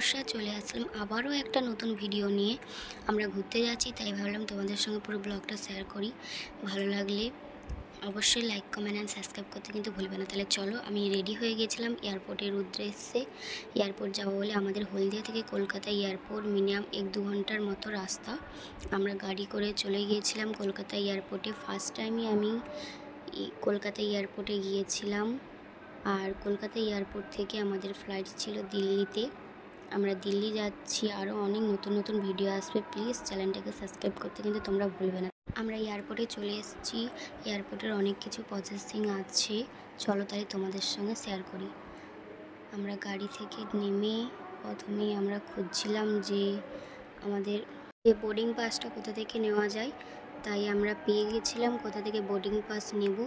নমস্কার, চলে আসলাম আবারও একটা নতুন ভিডিও নিয়ে। আমরা ঘুরতে যাচ্ছি, তাই ভাবলাম তোমাদের সঙ্গে পুরো ব্লগটা শেয়ার করি। ভালো লাগলে অবশ্যই লাইক, কমেন্ট অ্যান্ড সাবস্ক্রাইব করতে কিন্তু ভুলবে না। তাহলে চলো, আমি রেডি হয়ে গেছিলাম এয়ারপোর্টের উদ্দেশ্যে। এয়ারপোর্ট যাবো বলে আমাদের হলদিয়া থেকে কলকাতা এয়ারপোর্ট মিনিমাম 1-2 ঘন্টার মতো রাস্তা। আমরা গাড়ি করে চলে গিয়েছিলাম কলকাতা এয়ারপোর্টে। ফার্স্ট টাইমই আমি কলকাতা এয়ারপোর্টে গিয়েছিলাম। আর কলকাতা এয়ারপোর্ট থেকে আমাদের ফ্লাইট ছিল দিল্লিতে। আমরা দিল্লি যাচ্ছি, আরও অনেক নতুন নতুন ভিডিও আসবে। প্লিজ চ্যানেলটাকে সাবস্ক্রাইব করতে কিন্তু তোমরা ভুলবে না। আমরা এয়ারপোর্টে চলে এসেছি। এয়ারপোর্টের অনেক কিছু প্রসেসিং আছে, চলো তাই তোমাদের সঙ্গে শেয়ার করি। আমরা গাড়ি থেকে নেমে প্রথমেই আমরা খুঁজছিলাম যে আমাদের বোর্ডিং পাসটা কোথা থেকে নেওয়া যায়। তাই আমরা পেয়ে গেছিলাম কোথা থেকে বোর্ডিং পাস নেব।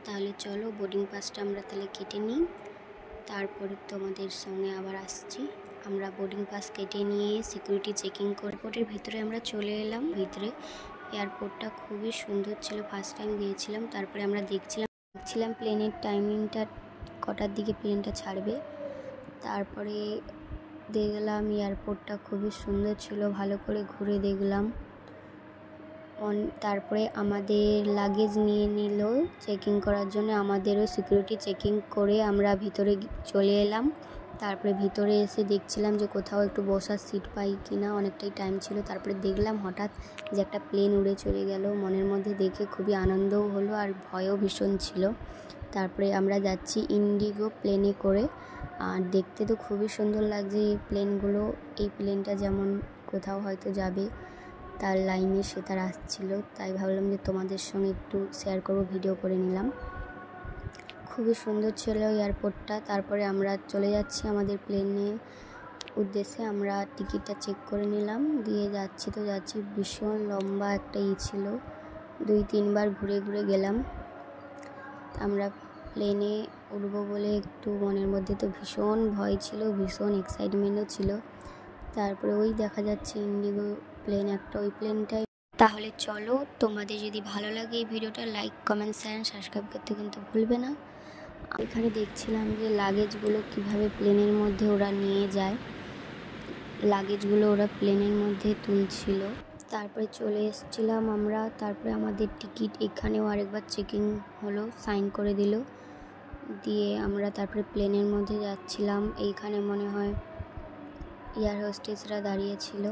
তাহলে চলো বোর্ডিং পাসটা আমরা তাহলে কেটে নিই, তারপরে তোমাদের সঙ্গে আবার আসছি। আমরা বোর্ডিং পাস কেটে নিয়ে সিকিউরিটি চেকিং করে এয়ারপোর্টের ভিতরে আমরা চলে এলাম। ভিতরে এয়ারপোর্টটা খুবই সুন্দর ছিল, ফার্স্ট টাইম গিয়েছিলাম। তারপরে আমরা দেখছিলাম প্লেনের টাইমিংটা, কটার দিকে প্লেনটা ছাড়বে। তারপরে দেখলাম এয়ারপোর্টটা খুবই সুন্দর ছিল, ভালো করে ঘুরে দেখলাম। তারপরে আমাদের লাগেজ নিয়ে নিল চেকিং করার জন্য। আমাদেরও সিকিউরিটি চেকিং করে আমরা ভিতরে চলে এলাম। তারপরে ভিতরে এসে দেখছিলাম যে কোথাও একটু বসার সিট পাই কিনা, অনেকটাই টাইম ছিল। তারপরে দেখলাম হঠাৎ যে একটা প্লেন উড়ে চলে গেল। মনের মধ্যে দেখে খুবই আনন্দও হলো আর ভয়ও ভীষণ ছিল। তারপরে আমরা যাচ্ছি ইন্ডিগো প্লেনে করে, আর দেখতে তো খুবই সুন্দর লাগছে এই প্লেনগুলো। এই প্লেনটা যেমন কোথাও হয়তো যাবে, তার লাইনে সে তার আসছিল, তাই ভাবলাম যে তোমাদের সঙ্গে একটু শেয়ার করব, ভিডিও করে নিলাম। খুবই সুন্দর ছিল এয়ারপোর্টটা। তারপরে আমরা চলে যাচ্ছি আমাদের প্লেনে উদ্দেশ্যে। আমরা টিকিটটা চেক করে নিলাম, দিয়ে যাচ্ছি। ভীষণ লম্বা একটা ছিল, 2-3 বার ঘুরে ঘুরে গেলাম। আমরা প্লেনে উঠবো বলে একটু মনের মধ্যে তো ভীষণ ভয় ছিল, ভীষণ এক্সাইটমেন্টও ছিল। তারপরে ওই দেখা যাচ্ছে ইন্ডিগো প্লেন একটা, ওই প্লেনটাই। তাহলে চলো, তোমাদের যদি ভালো লাগে এই ভিডিওটা লাইক, কমেন্ট, শেয়ার, সাবস্ক্রাইব করতে কিন্তু ভুলবে না। এখানে দেখছিলাম যে লাগেজগুলো কিভাবে প্লেনের মধ্যে ওরা নিয়ে যায়, লাগেজগুলো ওরা প্লেনের মধ্যে তুলছিল। তারপরে চলে এসেছিলাম আমরা। তারপরে আমাদের টিকিট এখানেও আরেকবার চেকিং হলো, সাইন করে দিল, দিয়ে আমরা তারপরে প্লেনের মধ্যে যাচ্ছিলাম। এইখানে মনে হয় এয়ার হোস্টেসরা দাঁড়িয়েছিল।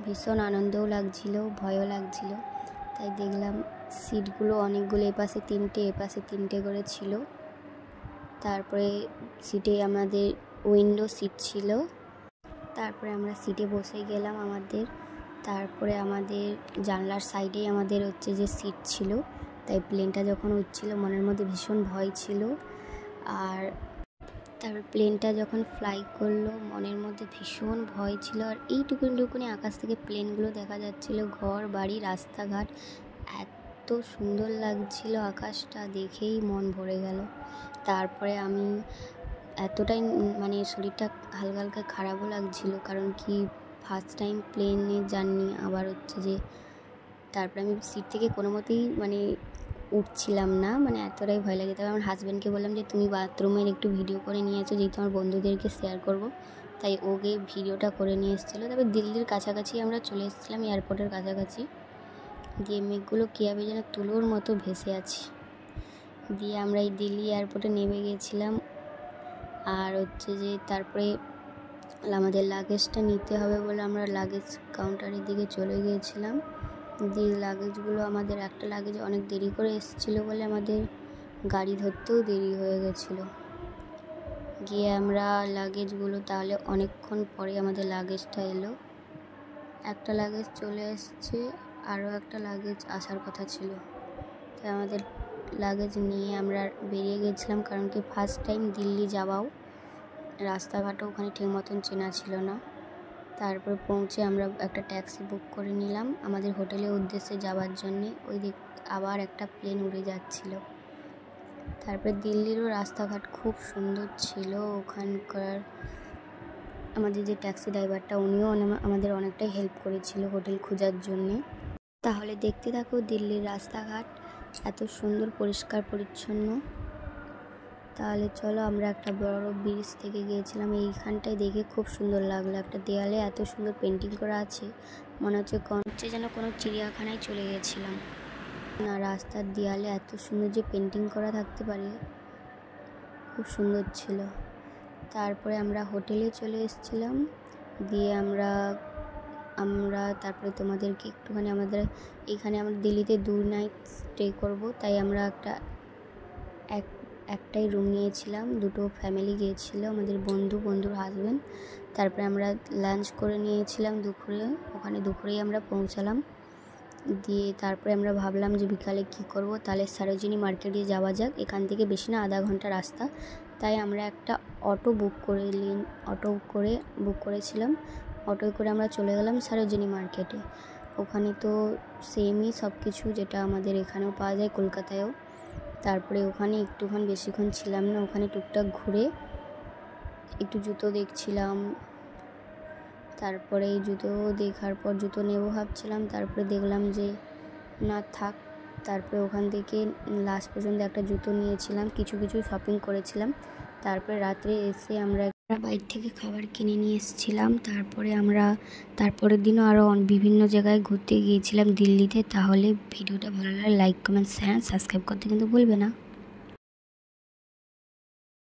ভীষণ আনন্দও লাগছিল, ভয়ও লাগছিল। তাই দেখলাম সিটগুলো অনেকগুলো, এপাশে 3টে এপাশে 3টে করে ছিল। তারপরে সিটে আমাদের উইন্ডো সিট ছিল। তারপরে আমরা সিটে বসে গেলাম আমাদের। তারপরে আমাদের জানলার সাইডেই আমাদের হচ্ছে যে সিট ছিল। তাই প্লেনটা যখন উঠছিল মনের মধ্যে ভীষণ ভয় ছিল। আর তারপর প্লেনটা যখন ফ্লাই করলো মনের মধ্যে ভীষণ ভয় ছিল। আর এইটুকুনি আকাশ থেকে প্লেনগুলো দেখা যাচ্ছিল, ঘর বাড়ি রাস্তাঘাট, এত সুন্দর লাগছিল আকাশটা, দেখেই মন ভরে গেল। তারপরে আমি এতটাই মানে শরীরটা হালকা হালকা খারাপও লাগছিল, কারণ কি ফার্স্ট টাইম প্লেনে জার্নি। আবার হচ্ছে যে তারপরে আমি সিট থেকে কোনো মতেই মানে উঠছিলাম না, মানে এতটাই ভয় লাগে। তবে আমার হাজব্যান্ডকে বললাম যে তুমি বাথরুমের একটু ভিডিও করে নিয়ে এসো, যেহেতু আমার বন্ধুদেরকে শেয়ার করব, তাই ওকে ভিডিওটা করে নিয়ে এসেছিলো। তবে দিল্লির কাছাকাছি আমরা চলে এসেছিলাম, এয়ারপোর্টের কাছাকাছি। দিয়ে মেঘগুলো কীভাবে যেন তুলোর মতো ভেসে আছে। দিয়ে আমরা এই দিল্লি এয়ারপোর্টে নেমে গেছিলাম। আর হচ্ছে যে তারপরে আমাদের লাগেজটা নিতে হবে বলে আমরা লাগেজ কাউন্টারের দিকে চলে গিয়েছিলাম। দিয়ে লাগেজগুলো, আমাদের একটা লাগেজ অনেক দেরি করে এসেছিলো বলে আমাদের গাড়ি ধরতেও দেরি হয়ে গেছিলো। গিয়ে আমরা লাগেজগুলো, তাহলে অনেকক্ষণ পরে আমাদের লাগেজটা এলো। একটা লাগেজ চলে এসছে, আরও একটা লাগেজ আসার কথা ছিল। তাই আমাদের লাগেজ নিয়ে আমরা বেরিয়ে গেছিলাম, কারণ কি ফার্স্ট টাইম দিল্লি যাওয়াও, রাস্তাঘাটও ওখানে ঠিক মতন চেনা ছিল না। তারপর পৌঁছে আমরা একটা ট্যাক্সি বুক করে নিলাম আমাদের হোটেলের উদ্দেশ্যে যাওয়ার জন্যে। ওই দিক আবার একটা প্লেন উড়ে যাচ্ছিল। তারপর দিল্লিরও রাস্তাঘাট খুব সুন্দর ছিল। ওখানকার আমাদের যে ট্যাক্সি ড্রাইভারটা, উনিও আমাদের অনেকটাই হেল্প করেছিল হোটেল খোঁজার জন্যে। তাহলে দেখতে থাকো দিল্লির রাস্তাঘাট, এত সুন্দর পরিষ্কার পরিচ্ছন্ন। তাহলে চলো, আমরা একটা বড় ব্রিজ থেকে গিয়েছিলাম। এইখানটায় দেখে খুব সুন্দর লাগলো, একটা দেয়ালে এত সুন্দর পেন্টিং করা আছে, মনে হচ্ছে যেন কোনো চিড়িয়াখানায় চলে গেছিলাম। না, রাস্তার দেয়ালে এত সুন্দর যে পেন্টিং করা থাকতে পারে, খুব সুন্দর ছিল। তারপরে আমরা হোটেলে চলে এসেছিলাম, দিয়ে আমরা তারপরে তোমাদেরকে একটুখানি আমাদের দিল্লিতে 2 নাইট স্টে করব, তাই আমরা একটাই রুম নিয়েছিলাম। 2টো ফ্যামিলি গিয়েছিল, আমাদের বন্ধুর হাজব্যান্ড। তারপরে আমরা লাঞ্চ করে নিয়েছিলাম দুপুরে, ওখানে দুপুরেই আমরা পৌঁছালাম। দিয়ে তারপরে আমরা ভাবলাম যে বিকালে কি করব, তাহলে সরোজিনী মার্কেটে যাওয়া যাক, এখান থেকে বেশি না, আধা ঘন্টা রাস্তা। তাই আমরা একটা অটো বুক করেছিলাম। অটোয় করে আমরা চলে গেলাম সরোজিনী মার্কেটে। ওখানে তো সেমই সব কিছু, যেটা আমাদের এখানেও পাওয়া যায় কলকাতায়ও। তারপরে ওখানে একটুক্ষণ বেশিক্ষণ ছিলাম না, ওখানে টুকটাক ঘুরে একটু জুতো দেখছিলাম। তারপরে জুতো দেখার পর জুতো নেবো ভাবছিলাম, তারপরে দেখলাম যে না থাক। তারপরে ওখান থেকে লাস্ট পর্যন্ত একটা জুতো নিয়েছিলাম, কিছু শপিং করেছিলাম। তারপরে রাত্রে এসে আমরা বাইরে থেকে খাবার কিনে নিয়ে এসেছিলাম। তারপরের দিনও আরও বিভিন্ন জায়গায় ঘুরতে গিয়েছিলাম দিল্লিতে। তাহলে ভিডিওটা ভালো লাগলে লাইক, কমেন্ট, শেয়ার, সাবস্ক্রাইব করতে কিন্তু ভুলবে না।